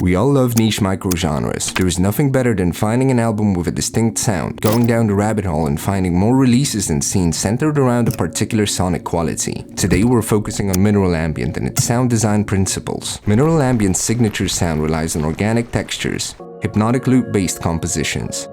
We all love niche micro-genres. There is nothing better than finding an album with a distinct sound, going down the rabbit hole and finding more releases and scenes centered around a particular sonic quality. Today we're focusing on Mineral Ambient and its sound design principles. Mineral Ambient's signature sound relies on organic textures, hypnotic loop-based compositions,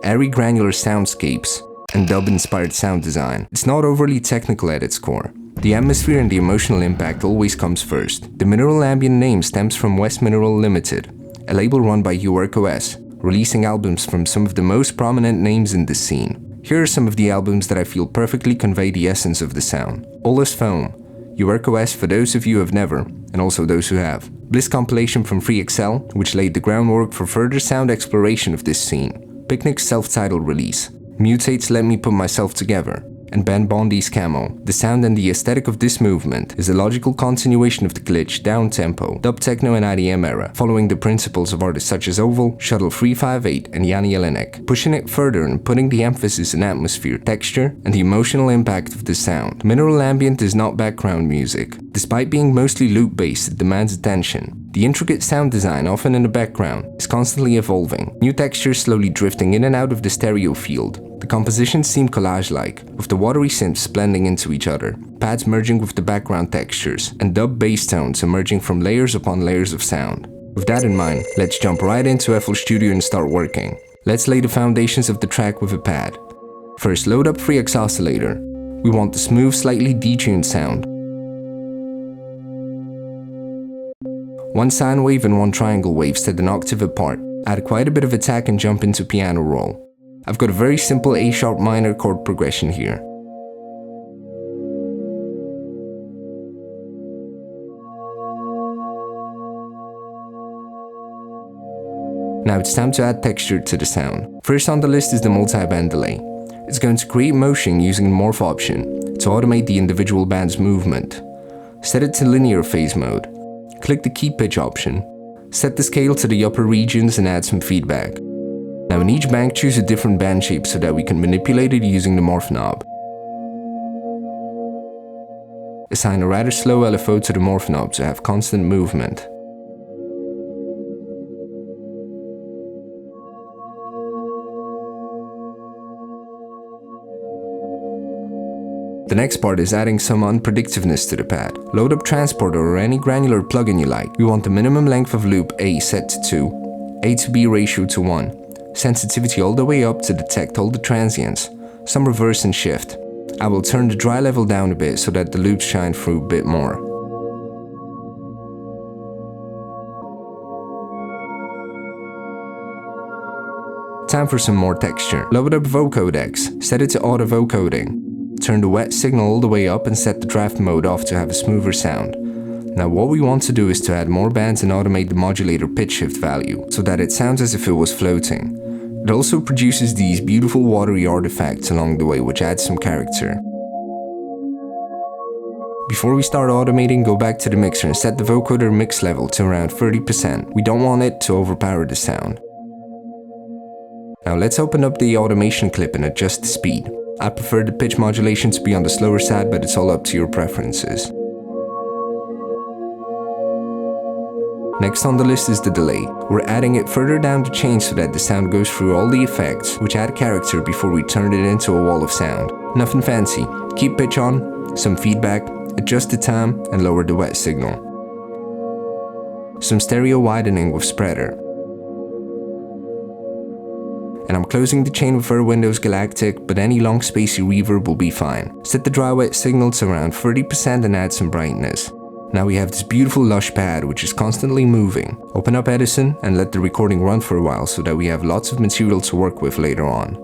airy granular soundscapes, and dub-inspired sound design. It's not overly technical at its core. The atmosphere and the emotional impact always comes first. The Mineral Ambient name stems from West Mineral Limited, a label run by URKOS, releasing albums from some of the most prominent names in the scene. Here are some of the albums that I feel perfectly convey the essence of the sound. All is Foam, URKOS for those of you who have never, and also those who have. Bliss compilation from Free Excel, which laid the groundwork for further sound exploration of this scene. Picnic's self-titled release. Mutate's Let Me Put Myself Together, and Ben Bondi's Camo. The sound and the aesthetic of this movement is a logical continuation of the glitch, down-tempo, dub techno and IDM era, following the principles of artists such as Oval, Shuttle 358 and Yanni Jelinek, pushing it further and putting the emphasis in atmosphere, texture, and the emotional impact of the sound. Mineral Ambient is not background music. Despite being mostly loop-based, it demands attention. The intricate sound design, often in the background, is constantly evolving, new textures slowly drifting in and out of the stereo field. The compositions seem collage-like, with the watery synths blending into each other, pads merging with the background textures, and dub bass tones emerging from layers upon layers of sound. With that in mind, let's jump right into FL Studio and start working. Let's lay the foundations of the track with a pad. First, load up Free X Oscillator. We want the smooth, slightly detuned sound. One sine wave and one triangle wave set an octave apart. Add quite a bit of attack and jump into piano roll. I've got a very simple A-sharp minor chord progression here. Now it's time to add texture to the sound. First on the list is the multi-band delay. It's going to create motion using the morph option to automate the individual band's movement. Set it to linear phase mode. Click the key pitch option. Set the scale to the upper regions and add some feedback. Now in each bank, choose a different band shape so that we can manipulate it using the morph knob. Assign a rather slow LFO to the morph knob to have constant movement. The next part is adding some unpredictiveness to the pad. Load up Transporter or any granular plugin you like. We want the minimum length of loop A set to 2, A to B ratio to 1, sensitivity all the way up to detect all the transients, some reverse and shift. I will turn the dry level down a bit so that the loops shine through a bit more. Time for some more texture. Load up vocodecs, set it to auto vocoding. Turn the wet signal all the way up and set the draft mode off to have a smoother sound. Now what we want to do is to add more bands and automate the modulator pitch shift value, so that it sounds as if it was floating. It also produces these beautiful watery artifacts along the way, which adds some character. Before we start automating, go back to the mixer and set the vocoder mix level to around 30%. We don't want it to overpower the sound. Now let's open up the automation clip and adjust the speed. I prefer the pitch modulation to be on the slower side, but it's all up to your preferences. Next on the list is the delay. We're adding it further down the chain so that the sound goes through all the effects, which add character before we turn it into a wall of sound. Nothing fancy. Keep pitch on, some feedback, adjust the time, and lower the wet signal. Some stereo widening with spreader. And I'm closing the chain with Windows Galactic, but any long spacey reverb will be fine. Set the dry wet signal to around 30% and add some brightness. Now we have this beautiful lush pad which is constantly moving. Open up Edison and let the recording run for a while so that we have lots of material to work with later on.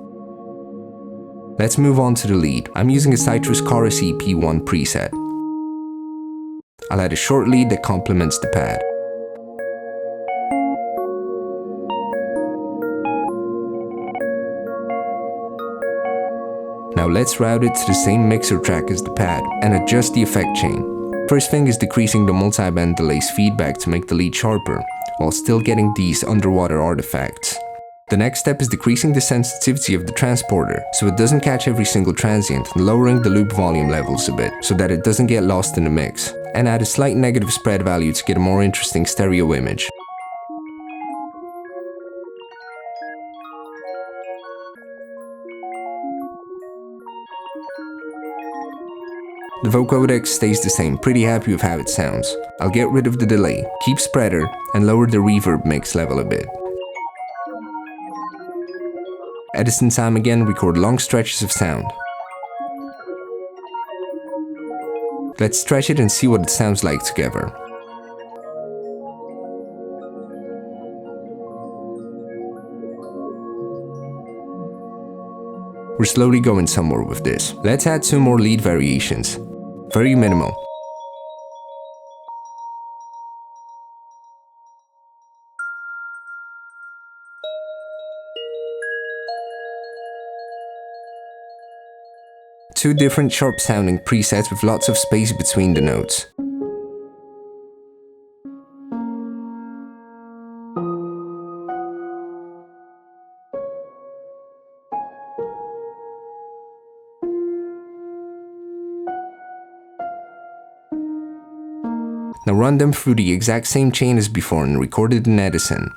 Let's move on to the lead. I'm using a Citrus Chorus EP1 preset. I'll add a short lead that complements the pad. Now let's route it to the same mixer track as the pad and adjust the effect chain. First thing is decreasing the multi-band delay's feedback to make the lead sharper, while still getting these underwater artifacts. The next step is decreasing the sensitivity of the transporter so it doesn't catch every single transient, and lowering the loop volume levels a bit so that it doesn't get lost in the mix, and add a slight negative spread value to get a more interesting stereo image. The vocodec stays the same, pretty happy with how it sounds. I'll get rid of the delay, keep spreader, and lower the reverb mix level a bit. At the same time again, record long stretches of sound. Let's stretch it and see what it sounds like together. We're slowly going somewhere with this. Let's add 2 more lead variations. Very minimal. Two different sharp sounding presets with lots of space between the notes. Now run them through the exact same chain as before and record it in Edison.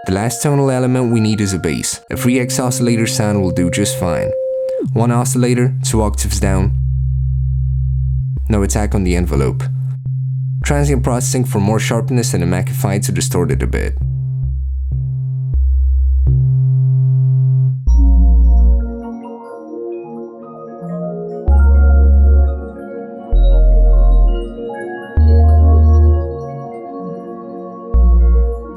The last tonal element we need is a bass. A 3x oscillator sound will do just fine. 1 oscillator, 2 octaves down. No attack on the envelope. Transient processing for more sharpness and a magnified to distort it a bit.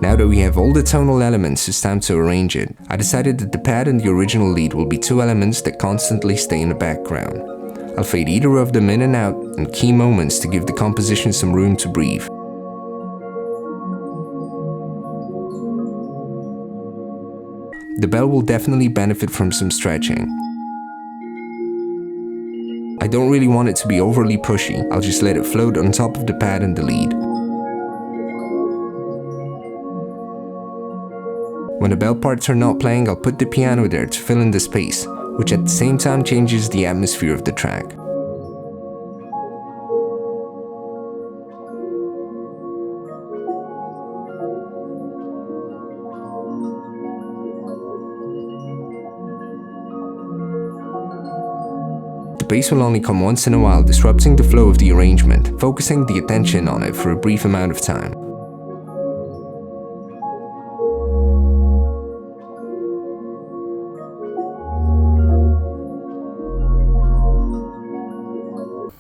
Now that we have all the tonal elements, it's time to arrange it. I decided that the pad and the original lead will be 2 elements that constantly stay in the background. I'll fade either of them in and out in key moments to give the composition some room to breathe. The bell will definitely benefit from some stretching. I don't really want it to be overly pushy, I'll just let it float on top of the pad and the lead. When the bell parts are not playing, I'll put the piano there to fill in the space, which at the same time changes the atmosphere of the track. The bass will only come once in a while, disrupting the flow of the arrangement, focusing the attention on it for a brief amount of time.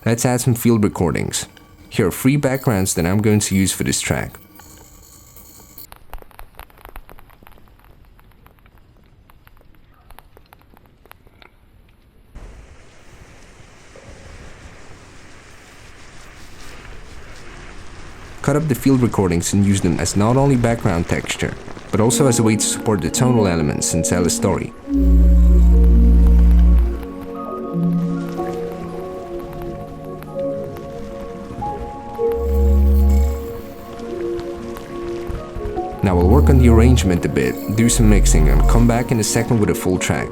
Let's add some field recordings. Here are 3 backgrounds that I'm going to use for this track. Cut up the field recordings and use them as not only background texture, but also as a way to support the tonal elements and tell a story. Now we'll work on the arrangement a bit, do some mixing, and come back in a second with a full track.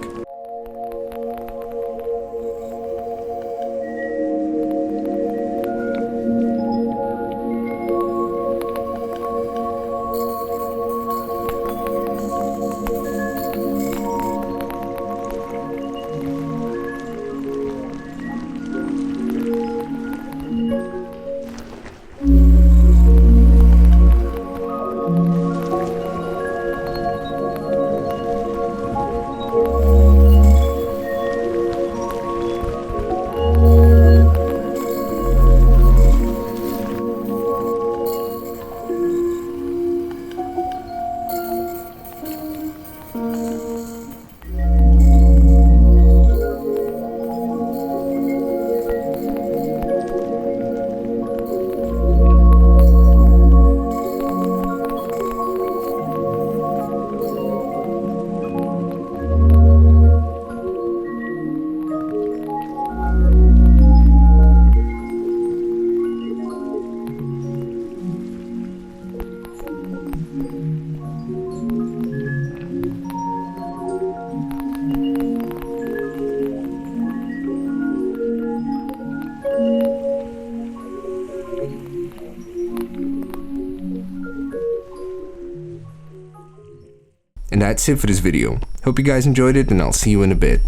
And that's it for this video. Hope you guys enjoyed it, and I'll see you in a bit.